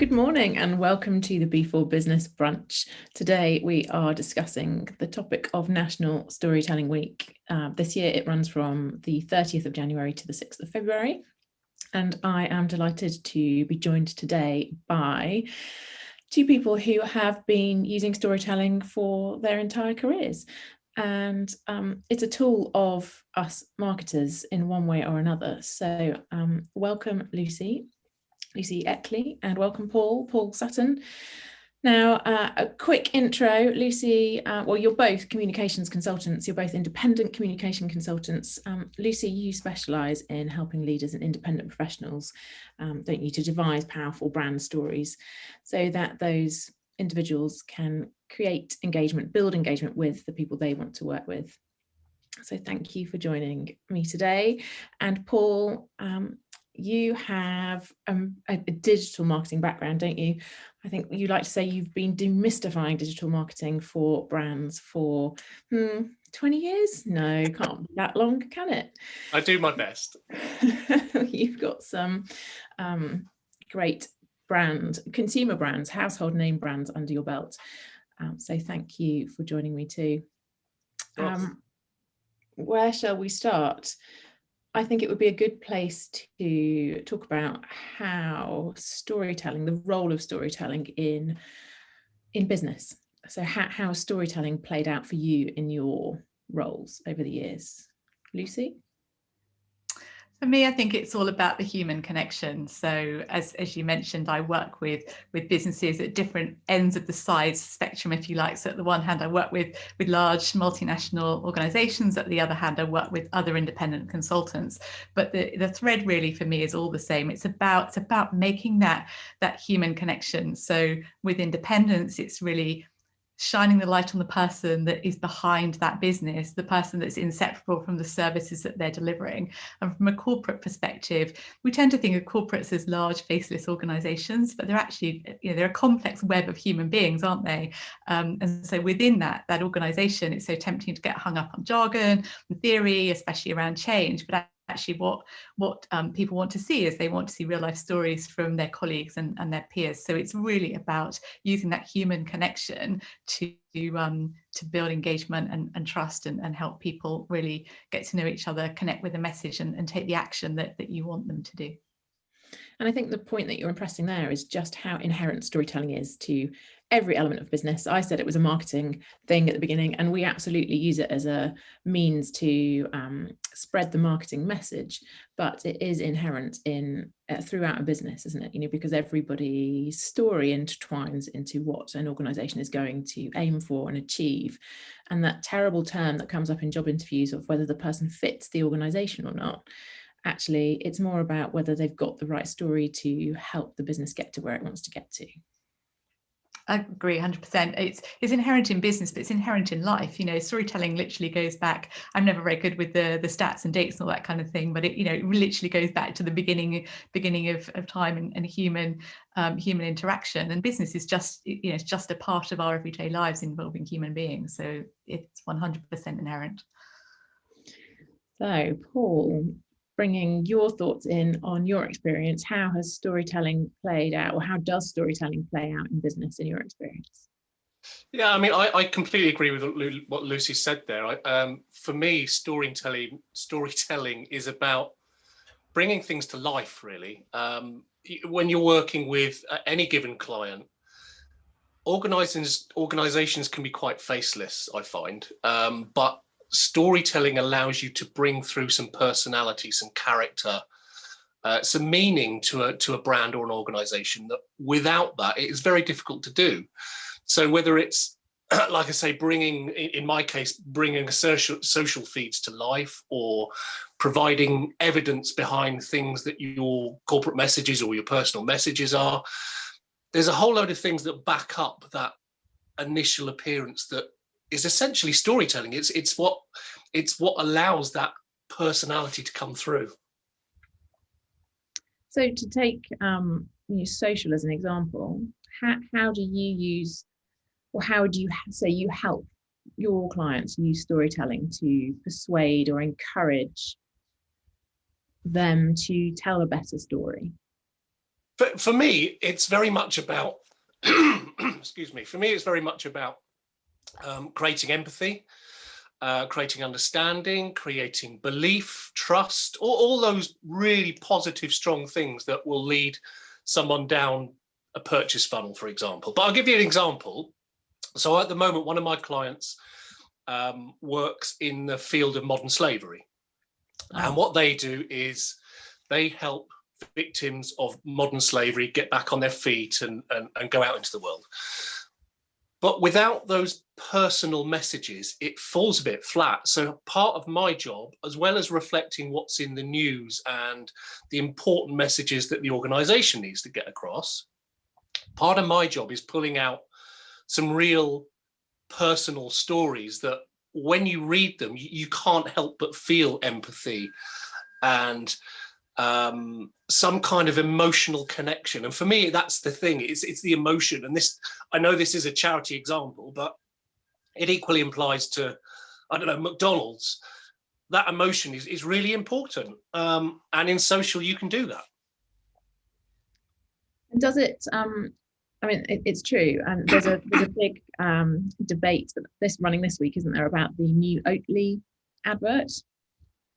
good morning and welcome to the B4 Business Brunch. Today we are discussing the topic of National Storytelling Week. This year it runs from the 30th of January to the 6th of February. And I am delighted to be joined today by two people who have been using storytelling for their entire careers. And it's a tool of us marketers in one way or another. So welcome, Lucy Eckley, and welcome Paul Sutton. Now, a quick intro. Lucy, well, you're both communications consultants. You're both independent communication consultants. Lucy, you specialise in helping leaders and independent professionals, don't you, to devise powerful brand stories so that those individuals can create engagement, build engagement with the people they want to work with. So thank you for joining me today. And Paul, you have a digital marketing background, don't you? I think you like to say you've been demystifying digital marketing for brands for 20 years? No, can't be that long, can it? I do my best. You've got some great consumer brands, household name brands under your belt. So thank you for joining me too. Where shall we start? I think it would be a good place to talk about how storytelling, the role of storytelling in business. So how storytelling played out for you in your roles over the years. Lucy? For me, I think it's all about the human connection. So as you mentioned, I work with businesses at different ends of the size spectrum, if you like. So at the one hand, I work with large multinational organizations. At the other hand, I work with other independent consultants. But the thread really for me is all the same. It's about making that human connection. So with independence, it's really shining the light on the person that is behind that business, the person that's inseparable from the services that they're delivering. And from a corporate perspective, we tend to think of corporates as large faceless organizations, but they're actually, they're a complex web of human beings, aren't they? And so within that organization, it's so tempting to get hung up on jargon and theory, especially around change. But actually what people want to see is they want to see real life stories from their colleagues and their peers. So it's really about using that human connection to build engagement and trust and help people really get to know each other, connect with the message and take the action that you want them to do. And I think the point that you're impressing there is just how inherent storytelling is to every element of business. I said it was a marketing thing at the beginning, and we absolutely use it as a means to spread the marketing message, but it is inherent in throughout a business, isn't it? Because everybody's story intertwines into what an organization is going to aim for and achieve. And that terrible term that comes up in job interviews of whether the person fits the organization or not. Actually, it's more about whether they've got the right story to help the business get to where it wants to get to. I agree 100%. It's inherent in business, but it's inherent in life. Storytelling literally goes back. I'm never very good with the stats and dates and all that kind of thing, but it literally goes back to the beginning of time and human interaction. And business is just it's just a part of our everyday lives involving human beings. So it's 100% inherent. So, Paul, bringing your thoughts in on your experience, how has storytelling played out, or how does storytelling play out in business in your experience? Yeah, I mean, I completely agree with what Lucy said there. For me, storytelling is about bringing things to life, really. When you're working with any given client, organizations can be quite faceless, I find, but storytelling allows you to bring through some personality, some character, some meaning to a brand or an organization that without that, it is very difficult to do. So whether it's, like I say, in my case, bringing social feeds to life or providing evidence behind things that your corporate messages or your personal messages are, there's a whole load of things that back up that initial appearance that is essentially storytelling. It's what allows that personality to come through. So to take social as an example, how do you use, or how would you say you help your clients use storytelling to persuade or encourage them to tell a better story? For me, it's very much about, excuse me, for me, it's very much about creating empathy, creating understanding, creating belief, trust, all those really positive, strong things that will lead someone down a purchase funnel, for example. But I'll give you an example. So at the moment, one of my clients works in the field of modern slavery. And what they do is they help victims of modern slavery get back on their feet and go out into the world. But without those personal messages, it falls a bit flat. So part of my job, as well as reflecting what's in the news and the important messages that the organization needs to get across, part of my job is pulling out some real personal stories that when you read them, you can't help but feel empathy and some kind of emotional connection. And for me, that's the thing, it's the emotion. And this, I know this is a charity example, but it equally applies to, I don't know, McDonald's. That emotion is really important. And in social, you can do that. And does it, I mean, it's true. And there's a big debate running this week, isn't there, about the new Oatly advert,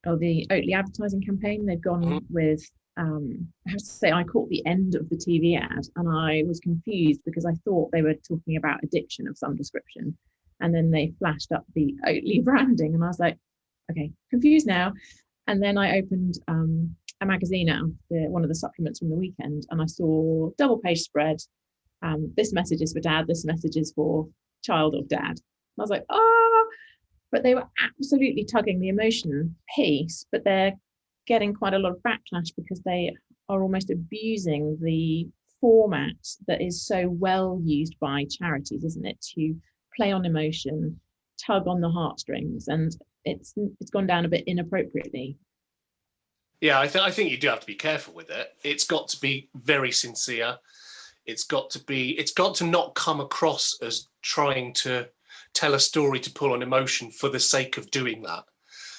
or the Oatly advertising campaign. They've gone with, I have to say, I caught the end of the TV ad and I was confused because I thought they were talking about addiction of some description. And then they flashed up the Oatly branding and I was like, okay, confused now. And then I opened a magazine out, one of the supplements from the weekend, and I saw double page spread. This message is for dad, this message is for child of dad. And I was like, but they were absolutely tugging the emotion piece, but they're getting quite a lot of backlash because they are almost abusing the format that is so well used by charities, isn't it, to play on emotion, tug on the heartstrings, and it's gone down a bit inappropriately. Yeah, I think you do have to be careful with it. It's got to be very sincere. It's got to not come across as trying to tell a story to pull on emotion for the sake of doing that.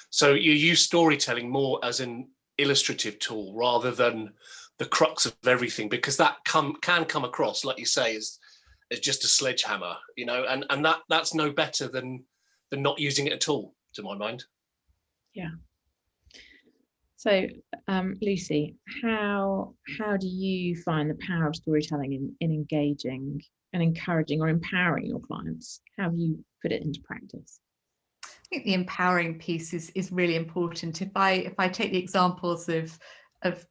So you use storytelling more as an illustrative tool rather than the crux of everything, because that can come across, like you say, as just a sledgehammer, you know, and that's no better than not using it at all, to my mind. Yeah. So, Lucy, how do you find the power of storytelling in engaging and encouraging or empowering your clients? How have you put it into practice? I think the empowering piece is really important. If I take the examples of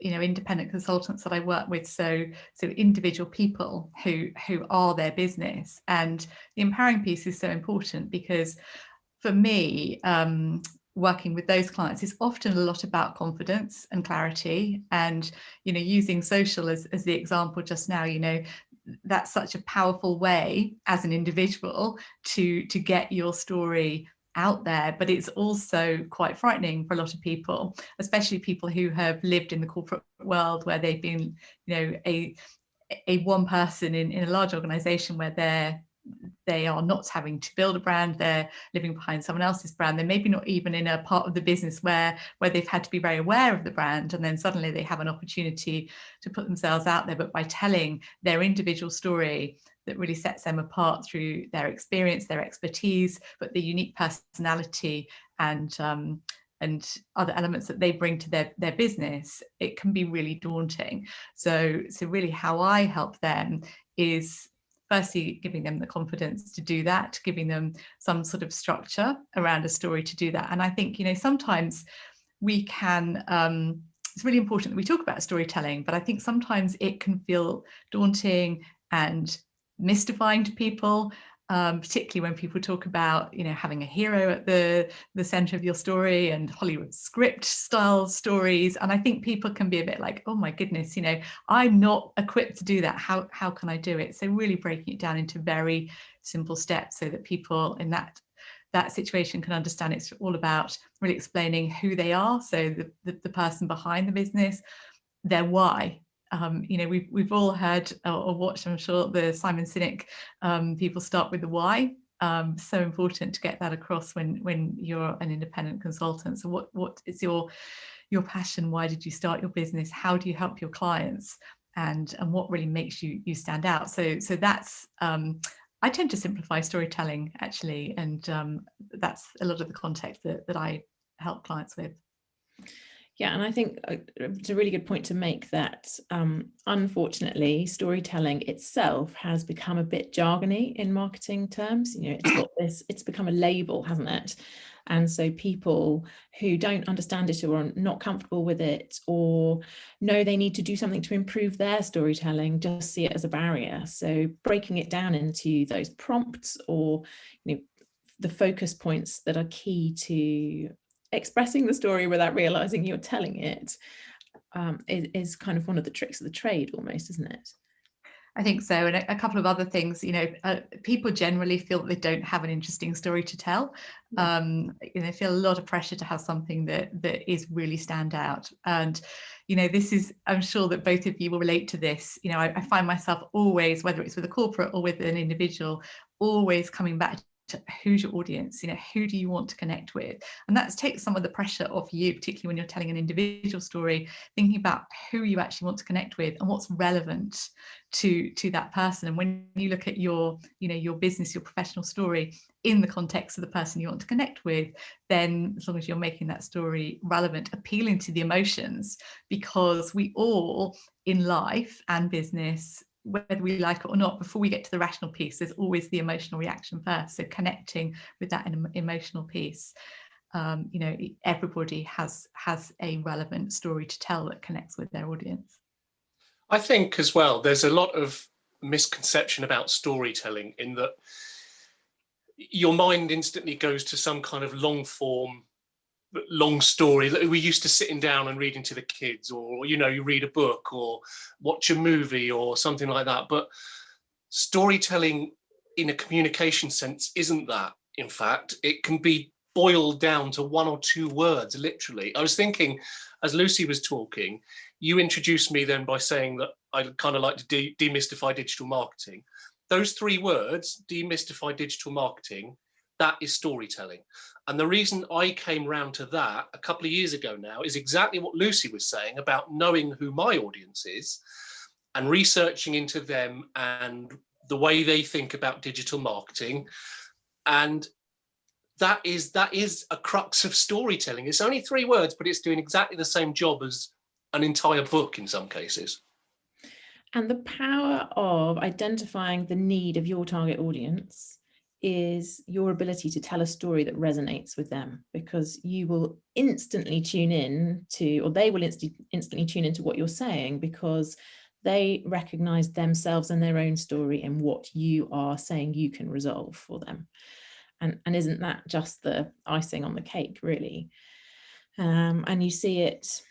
independent consultants that I work with, so individual people who are their business, and the empowering piece is so important because for me, working with those clients is often a lot about confidence and clarity, and using social as the example just now, that's such a powerful way as an individual to get your story out there. But it's also quite frightening for a lot of people, especially people who have lived in the corporate world where they've been a one person in a large organization where they are not having to build a brand, they're living behind someone else's brand. They're maybe not even in a part of the business where they've had to be very aware of the brand, and then suddenly they have an opportunity to put themselves out there, but by telling their individual story that really sets them apart through their experience, their expertise, but the unique personality and other elements that they bring to their business, it can be really daunting. So really how I help them is firstly giving them the confidence to do that, giving them some sort of structure around a story to do that. And I think, sometimes we can, it's really important that we talk about storytelling, but I think sometimes it can feel daunting and mystifying to people, particularly when people talk about, having a hero at the center of your story and Hollywood script style stories. And I think people can be a bit like, oh my goodness, I'm not equipped to do that. How can I do it? So really breaking it down into very simple steps so that people in that situation can understand it's all about really explaining who they are. So the person behind the business, their why. We've all heard or watched, I'm sure, the Simon Sinek people start with the why. So important to get that across when you're an independent consultant. So what is your passion? Why did you start your business? How do you help your clients? and what really makes you stand out. So that's I tend to simplify storytelling actually, and that's a lot of the context that I help clients with. Yeah, and I think it's a really good point to make that unfortunately, storytelling itself has become a bit jargony in marketing terms. You know, it's become a label, hasn't it? And so people who don't understand it or are not comfortable with it or know they need to do something to improve their storytelling just see it as a barrier. So breaking it down into those prompts or, you know, the focus points that are key to expressing the story without realizing you're telling it is kind of one of the tricks of the trade almost, isn't it? I think so. And a couple of other things, you know, people generally feel that they don't have an interesting story to tell. They feel a lot of pressure to have something that is really stand out. And, you know, this is, I'm sure that both of you will relate to this. You know, I find myself always, whether it's with a corporate or with an individual, always coming back to who's your audience, you know, who do you want to connect with? And that takes some of the pressure off you, particularly when you're telling an individual story, thinking about who you actually want to connect with and what's relevant to that person. And when you look at your, you know, your business, your professional story in the context of the person you want to connect with, then as long as you're making that story relevant, appealing to the emotions, because we all in life and business, whether we like it or not, before we get to the rational piece, there's always the emotional reaction first. So connecting with that emotional piece, you know, everybody has a relevant story to tell that connects with their audience. I think as well, there's a lot of misconception about storytelling in that your mind instantly goes to some kind of long story that we used to sitting down and reading to the kids, or, you know, you read a book or watch a movie or something like that. But storytelling in a communication sense isn't that. In fact, it can be boiled down to one or two words, literally. I was thinking, as Lucy was talking, you introduced me then by saying that I'd kind of like to demystify digital marketing. Those three words, demystify digital marketing, that is storytelling. And the reason I came round to that a couple of years ago now is exactly what Lucy was saying about knowing who my audience is and researching into them and the way they think about digital marketing. And that is a crux of storytelling. It's only three words, but it's doing exactly the same job as an entire book in some cases. And the power of identifying the need of your target audience is your ability to tell a story that resonates with them, because you will instantly tune in to, or they will instantly tune into what you're saying, because they recognize themselves and their own story in what you are saying you can resolve for them. And isn't that just the icing on the cake, really? And you see it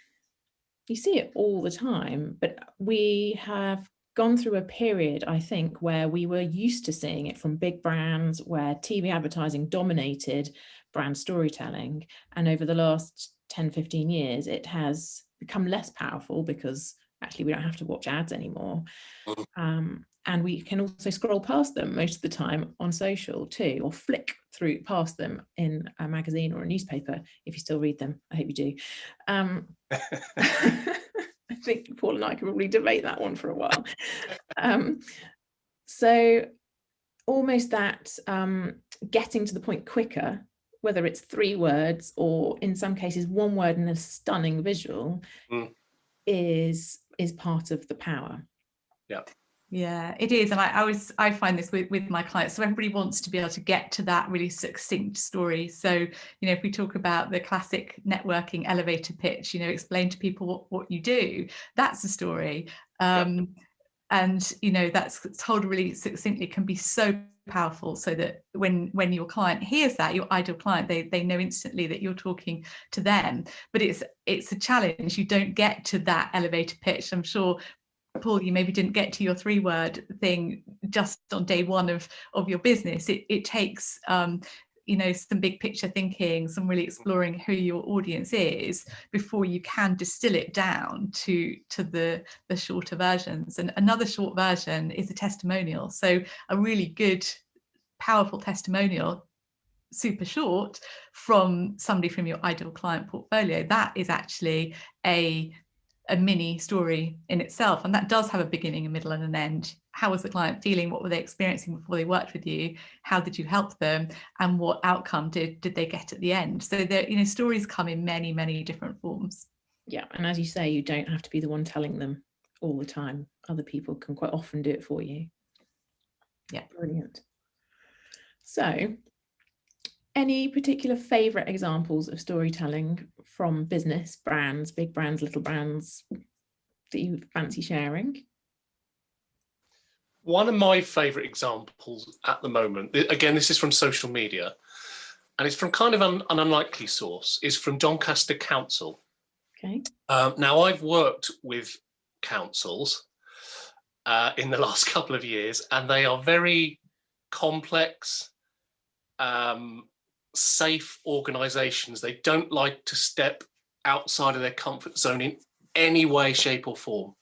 all the time, but we have gone through a period, I think, where we were used to seeing it from big brands, where TV advertising dominated brand storytelling. And over the last 10, 15 years, it has become less powerful because actually we don't have to watch ads anymore. And we can also scroll past them most of the time on social too, or flick through past them in a magazine or a newspaper, if you still read them. I hope you do. I think Paul and I can probably debate that one for a while. So almost that getting to the point quicker, whether it's three words or in some cases one word and a stunning visual, is part of the power. Yeah. Yeah, it is. And I find this with my clients. So everybody wants to be able to get to that really succinct story. So, you know, if we talk about the classic networking elevator pitch, you know, explain to people what you do, that's a story. And, you know, that's told really succinctly can be so powerful, so that when your client hears that, your ideal client, they know instantly that you're talking to them. But it's a challenge. You don't get to that elevator pitch. I'm sure, Paul, you maybe didn't get to your three-word thing just on day one of your business. It takes you know, some big picture thinking, some really exploring who your audience is before you can distill it down to the shorter versions. And another short version is a testimonial. So a really good, powerful testimonial, super short, from somebody from your ideal client portfolio, that is actually a a mini story in itself, and that does have a beginning, a middle and an end. How was the client feeling? What were they experiencing before they worked with you? How did you help them? And what outcome did they get at the end? So there, you know, stories come in many, many different forms. Yeah, and as you say, you don't have to be the one telling them all the time. Other people can quite often do it for you. Yeah, brilliant. So, any particular favourite examples of storytelling from business, brands, big brands, little brands, that you fancy sharing? One of my favourite examples at the moment, again, this is from social media, and it's from kind of an unlikely source, is from Doncaster Council. Okay. Now, I've worked with councils in the last couple of years, and they are very complex, safe organisations. They don't like to step outside of their comfort zone in any way, shape or form.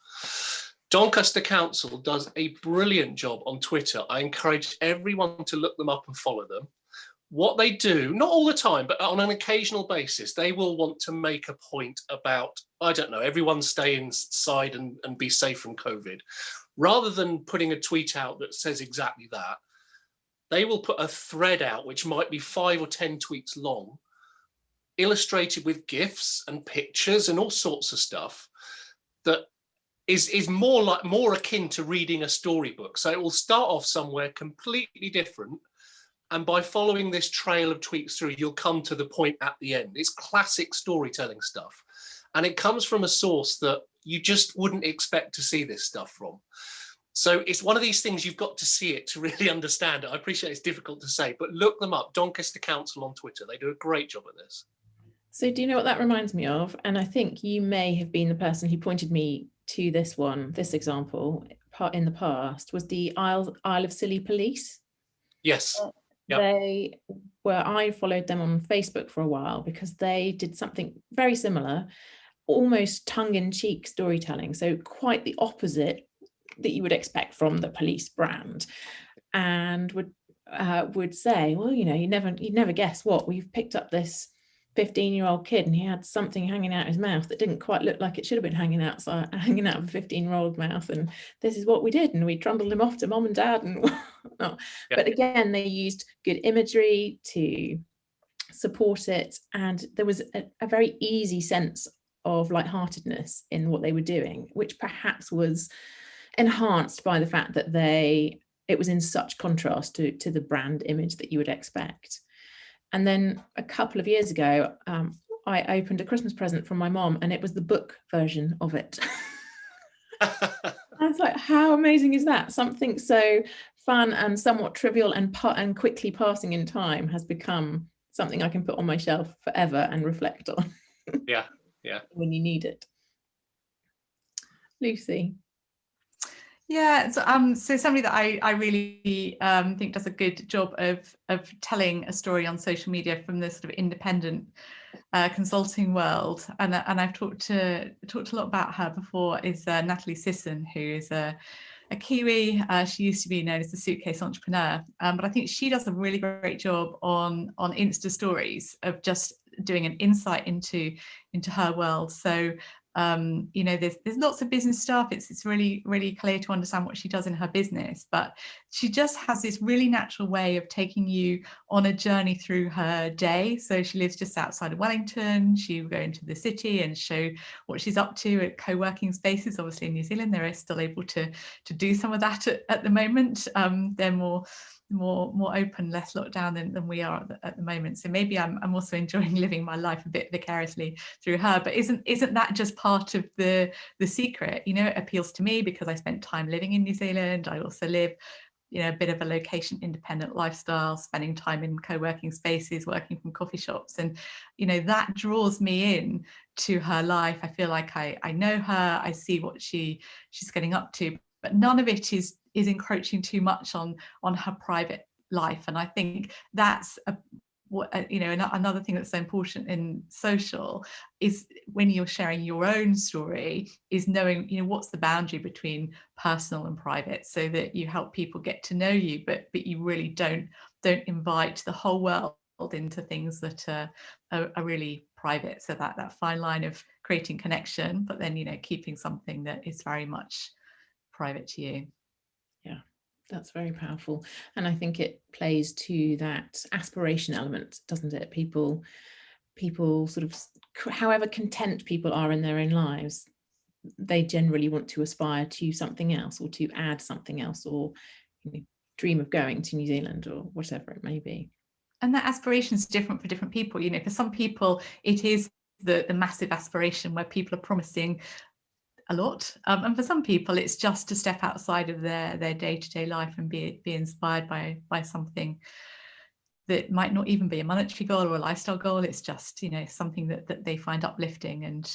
Doncaster Council does a brilliant job on Twitter. I encourage everyone to look them up and follow them. What they do, not all the time, but on an occasional basis, they will want to make a point about, I don't know, everyone stay inside and be safe from COVID. Rather than putting a tweet out that says exactly that, they will put a thread out, which might be 5 or 10 tweets long, illustrated with GIFs and pictures and all sorts of stuff that is more akin to reading a storybook. So it will start off somewhere completely different, and by following this trail of tweets through, you'll come to the point at the end. It's classic storytelling stuff, and it comes from a source that you just wouldn't expect to see this stuff from. So it's one of these things, you've got to see it to really understand it. I appreciate it's difficult to say, but look them up, Doncaster Council on Twitter. They do a great job at this. So do you know what that reminds me of? And I think you may have been the person who pointed me to this example in the past, was the Isle of Scilly Police. Yes. Yep. I followed them on Facebook for a while because they did something very similar, almost tongue-in-cheek storytelling. So quite the opposite that you would expect from the police brand, and would say, well, you know, you'd never guess what, we've picked up this 15-year-old kid and he had something hanging out his mouth that didn't quite look like it should have been hanging out of a 15-year-old mouth, and this is what we did, and we trundled him off to mom and dad and whatnot. Yep. But again, they used good imagery to support it, and there was a very easy sense of lightheartedness in what they were doing, which perhaps was enhanced by the fact that it was in such contrast to the brand image that you would expect. And then a couple of years ago, I opened a Christmas present from my mom, and it was the book version of it. I was like, how amazing is that? Something so fun and somewhat trivial and quickly passing in time has become something I can put on my shelf forever and reflect on. Yeah. When you need it. Lucy. Yeah, so somebody that I really think does a good job of telling a story on social media from the sort of independent consulting world, and I've talked a lot about her before, is Natalieisson, who is a Kiwi. She used to be known as the suitcase entrepreneur, but I think she does a really great job on Insta stories of just doing an insight into her world. So you know, there's lots of business stuff. It's really, really clear to understand what she does in her business, but she just has this really natural way of taking you on a journey through her day. So she lives just outside of Wellington. She will go into the city and show what she's up to at co-working spaces. Obviously in New Zealand, they're still able to do some of that at the moment. They're more open, less locked down than we are at the moment. So maybe I'm also enjoying living my life a bit vicariously through her. But isn't that just part of the secret? You know, it appeals to me because I spent time living in New Zealand. I also live, you know, a bit of a location independent lifestyle, spending time in co-working spaces, working from coffee shops, and you know, that draws me in to her life. I feel like I know her, I see what she's getting up to, but none of it is encroaching too much on her private life. And I think that's another thing that's so important in social is when you're sharing your own story, is knowing, you know, what's the boundary between personal and private, so that you help people get to know you, but you really don't invite the whole world into things that are really private. So that fine line of creating connection, but then, keeping something that is very much private to you. Yeah, that's very powerful. And I think it plays to that aspiration element, doesn't it? People sort of, however content people are in their own lives, they generally want to aspire to something else, or to add something else, or dream of going to New Zealand, or whatever it may be. And that aspiration is different for different people. For some people, it is the massive aspiration where people are promising a lot. And for some people, it's just to step outside of their day-to-day life and be inspired by something that might not even be a monetary goal or a lifestyle goal. It's just, something that they find uplifting, and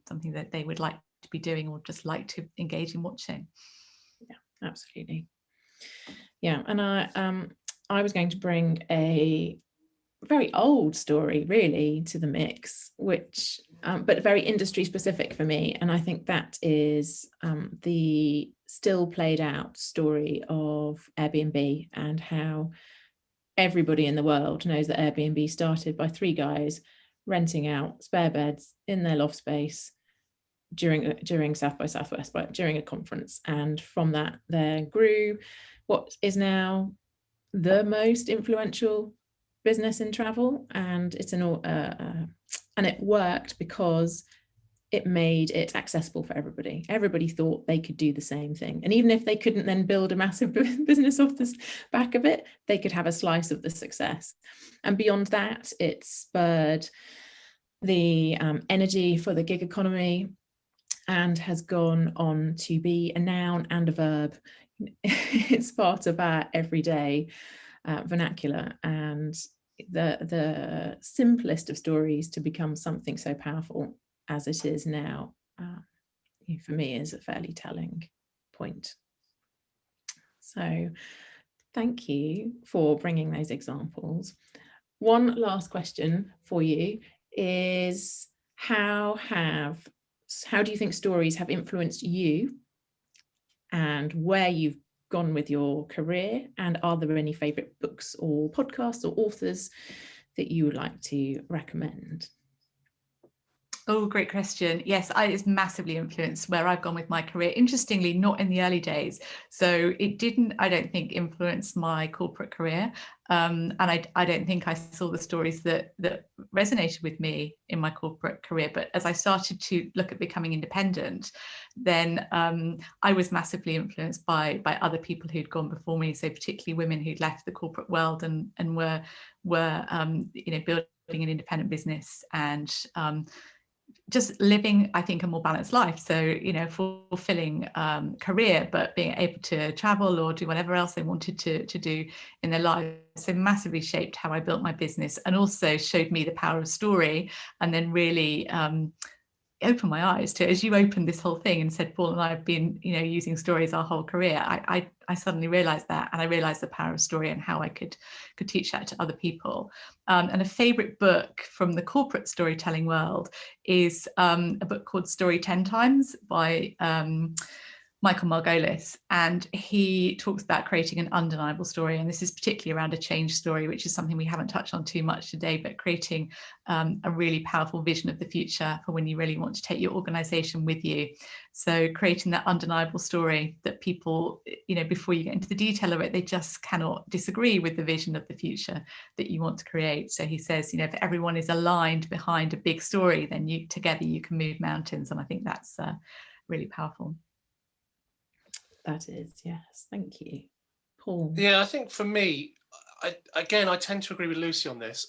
something that they would like to be doing, or just like to engage in watching. Yeah, absolutely. Yeah, and I was going to bring a very old story really to the mix, which but very industry specific for me, and I think that is the still played out story of Airbnb, and how everybody in the world knows that Airbnb started by 3 guys renting out spare beds in their loft space during South by Southwest, but during a conference, and from that there grew what is now the most influential business in travel. And it's and it worked because it made it accessible for everybody. Everybody thought they could do the same thing, and even if they couldn't then build a massive business off the back of it, they could have a slice of the success. And beyond that, it spurred the energy for the gig economy, and has gone on to be a noun and a verb. It's part of our everyday vernacular, and the simplest of stories to become something so powerful as it is now, for me, is a fairly telling point. So thank you for bringing those examples. One last question for you is, how do you think stories have influenced you, and where you've gone with your career? And are there any favorite books or podcasts or authors that you would like to recommend? Oh, great question. Yes, it's massively influenced where I've gone with my career. Interestingly, not in the early days. So it didn't, I don't think, influence my corporate career. And I don't think I saw the stories that resonated with me in my corporate career. But as I started to look at becoming independent, then I was massively influenced by other people who'd gone before me. So particularly women who'd left the corporate world and were building an independent business, and just living, I think, a more balanced life. So, fulfilling career, but being able to travel or do whatever else they wanted to do in their lives. So massively shaped how I built my business, and also showed me the power of story, and then really opened my eyes to, as you opened this whole thing and said, Paul and I have been, using stories our whole career. I suddenly realized that, and I realized the power of story and how I could teach that to other people. And a favorite book from the corporate storytelling world is a book called Story 10 Times by Michael Margolis, and he talks about creating an undeniable story. And this is particularly around a change story, which is something we haven't touched on too much today, but creating a really powerful vision of the future for when you really want to take your organization with you. So creating that undeniable story that people, before you get into the detail of it, they just cannot disagree with the vision of the future that you want to create. So he says, if everyone is aligned behind a big story, then together you can move mountains. And I think that's really powerful. That is, yes. Thank you. Paul? Yeah, I think for me, I tend to agree with Lucy on this.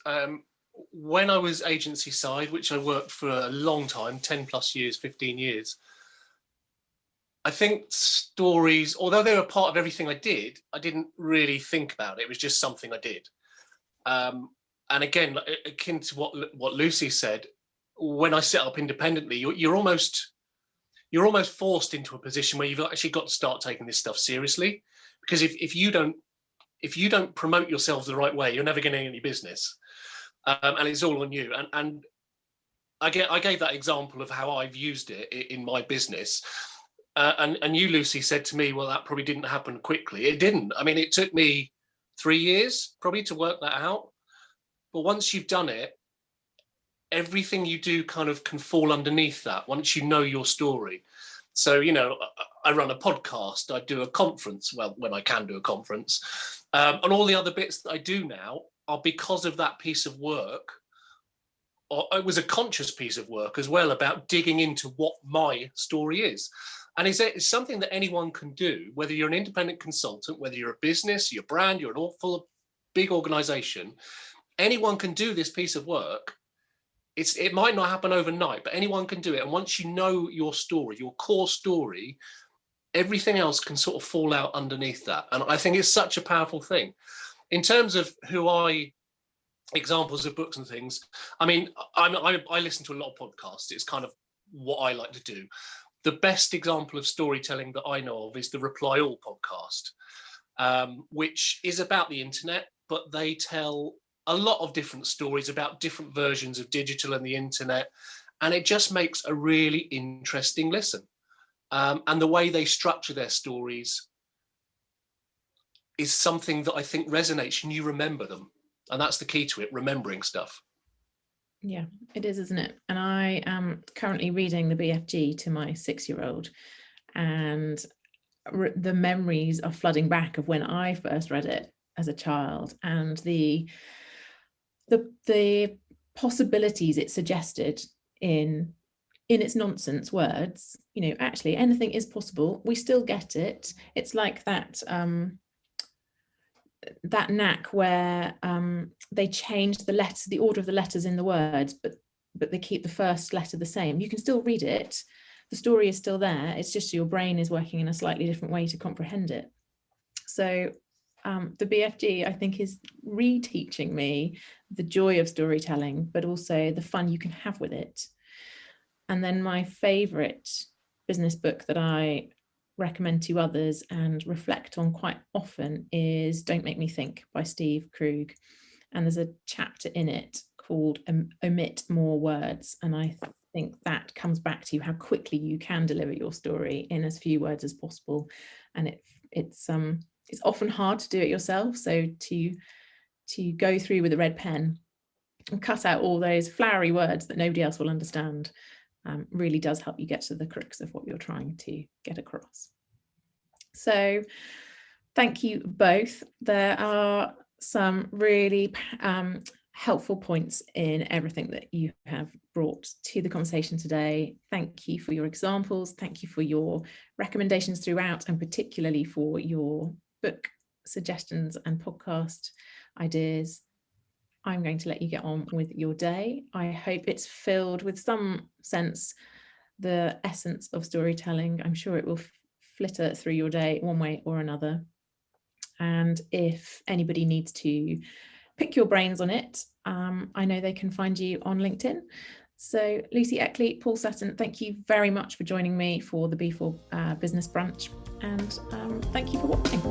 When I was agency side, which I worked for a long time, 10 plus years, 15 years, I think stories, although they were part of everything I did, I didn't really think about it. It was just something I did. And again, akin to what Lucy said, when I set up independently, you're almost forced into a position where you've actually got to start taking this stuff seriously, because if you don't promote yourself the right way, you're never getting any business, and it's all on you. And I gave that example of how I've used it in my business, and you, Lucy, said to me, well, that probably didn't happen quickly. It didn't. I mean, it took me 3 years probably to work that out. But once you've done it, everything you do kind of can fall underneath that once you know your story. So, you know, I run a podcast, I do a conference, well, when I can do a conference, and all the other bits that I do now are because of that piece of work. Or it was a conscious piece of work as well, about digging into what my story is. And it's something that anyone can do, whether you're an independent consultant, whether you're a business, your brand, you're an awful big organization, anyone can do this piece of work. It might not happen overnight, but anyone can do it. And once you know your story, your core story, everything else can sort of fall out underneath that. And I think it's such a powerful thing. In terms of examples of books and things, I mean, I listen to a lot of podcasts. It's kind of what I like to do. The best example of storytelling that I know of is the Reply All podcast, which is about the internet, but they tell a lot of different stories about different versions of digital and the internet. And it just makes a really interesting listen. And the way they structure their stories is something that I think resonates, and you remember them. And that's the key to it, remembering stuff. Yeah, it is, isn't it? And I am currently reading the BFG to my 6-year-old, and the memories are flooding back of when I first read it as a child, and the possibilities it suggested in its nonsense words. You know, actually anything is possible. We still get it. It's like that that knack where they change the order of the letters in the words, but they keep the first letter the same. You can still read it. The story is still there. It's just your brain is working in a slightly different way to comprehend it. So the BFG, I think, is reteaching me the joy of storytelling, but also the fun you can have with it. And then my favorite business book that I recommend to others and reflect on quite often is Don't Make Me Think by Steve Krug. And there's a chapter in it called Omit More Words. And I think that comes back to how quickly you can deliver your story in as few words as possible. And it's often hard to do it yourself. So to go through with a red pen and cut out all those flowery words that nobody else will understand really does help you get to the crux of what you're trying to get across. So thank you both. There are some really helpful points in everything that you have brought to the conversation today. Thank you for your examples. Thank you for your recommendations throughout, and particularly for your book suggestions and podcast ideas. I'm going to let you get on with your day. I hope it's filled with some sense the essence of storytelling. I'm sure it will flitter through your day one way or another. And if anybody needs to pick your brains on it, I know they can find you on LinkedIn. So Lucy Eckley, Paul Sutton, thank you very much for joining me for the B4 Business Brunch, and thank you for watching.